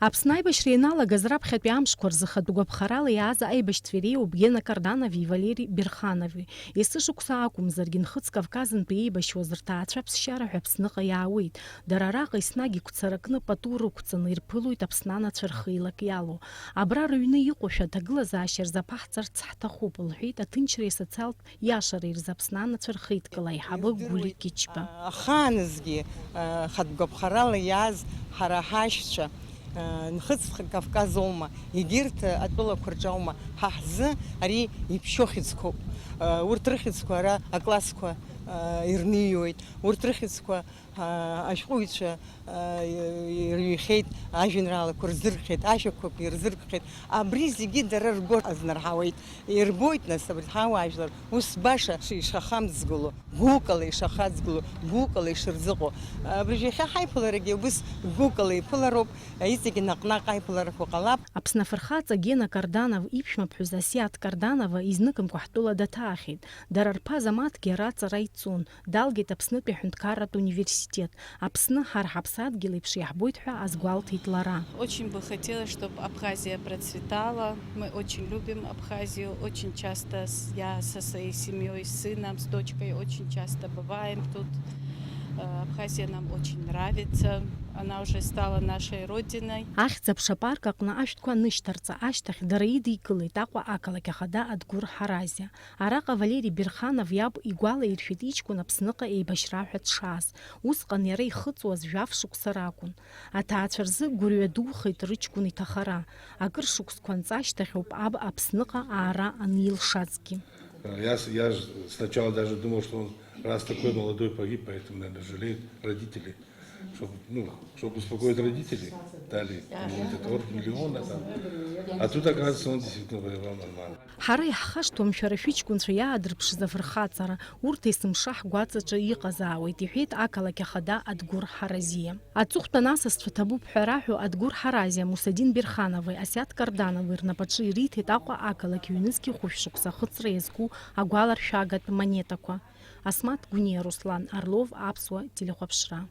Аԥсны аибашьра ианалагаз раԥхьатәи амшқәа рзы хатә гәаԥхарала иааз аибашьцәа реиуоуп Гена Карданови Валери Бирханови. Есышықәса акәымзаргьы Нхыҵ Кавказынтәи еибашьуаз рҭаацәа ԥсшьара ҳәа Аԥсныҟа иаауеит. Дара араҟа еснагь игәцаракны пату рықәҵаны ирԥылоит Аԥсны анацәа рхы-еилак иалоу. Абра рыҩны иҟоушәа аҭагылазаашьа рзаԥаҳҵарц ҳҭахуп, лҳәеит аҭынчреи асоциалтә иашареи рзы Аԥсны анацәа рхеидкыла аиҳабы Гәли Кьычба. Ахаанызгьы хатә гәаԥхарала иааз ҳара ҳашьцәа Нхыҵ Кавказ аума, егьырҭ атәылақәа рҿы аума, ҳа ҳзы ари иԥшьоу хьыӡқәоуп. Урҭ рыхьӡқәа ара аклассқәа ирниҩуеит, урҭ рыхьӡқәа ашәҟәыҩҩцәа ирҩхьеит, ажәеинраалақәа рзырхьеит, ашәақәақәа ирзыркхьеит. Абри зегьы дара ргәы азнарҳауеит. Ирбоит нас абри ҳауаажәлар ус баша ишахамҵгыло, гәыкала ишахаҵгыло, гәыкала ишырзыҟоу. Абри иахьа ҳаиԥыларагьы убыс гәыкала иԥылароуп, иҵегьы наҟ-наҟ аиԥыларақәа ҟалап. Аԥсны афырхаҵа Гена Карданов иԥшәмаԥҳәыс Асиаҭ Карданова изныкымкәа ҳтәыла даҭаахьеит. Дара рԥа Замаҭгьы араҵара ицон, далгеит Аԥснытәи аҳәынҭқарратә университет. Аԥсны ҳара ҳаԥсадгьыл еиԥш иаҳбоит ҳәа азгәалҭеит лара. Очень бы хотелось, чтобы Абхазия процветала. Мы очень любим Абхазию. Очень часто я со своей семьей, с сыном, с дочкой очень часто бываем тут. Абхазия нам очень нравится. Она уже стала нашей родиной. Ахьӡ аԥшапарк аҟны ашәҭқәа анышьҭарҵа ашьҭахь дара идикылеит Аҟәа ақалақь ахада Адгәыр Ҳаразиа. Араҟа Валери Бирханов иаб игәалаиршәеит иҷкәын Аԥсныҟа еибашьра ҳәа дшааз. Усҟан иара ихыҵуаз жәаф шықәса ракәын. Аҭаацәа рзы гәырҩа духеит рыҷкәын иҭахара. Акыр шықәсқәа анҵы ашьҭахьоуп аб Аԥсныҟа аара анилшазгьы. Я сначала даже думал, что он раз такой молодой погиб, поэтому, наверное, жалеют родителей. Чтобы успокоить родителей, дали этот орден миллиона там. А тут, оказывается, он действительно воевал нормально. Ҳара иаҳхашҭуам шәара шәыҷкәынцәа иаадырԥшыз афырхаҵара, урҭ есымша ҳгәаҵаҿы иҟазаауеит, иҳәеит ақалақь ахада Адгәыр Ҳаразиа. Аҵыхәтәан асасцәа ҭабуп ҳәа раҳәо Адгәыр Ҳаразиа, Мусадин Бирханови, Асиаҭ Карданови рнапаҿы ириҭеит Аҟәа ақалақь ҩнызқьи хәышәшықәса ахыҵра иазку агәаларшәагатә монетақәа. Асмаҭ Гәниа, Руслан Орлов, Аԥсуа телехәаԥшра.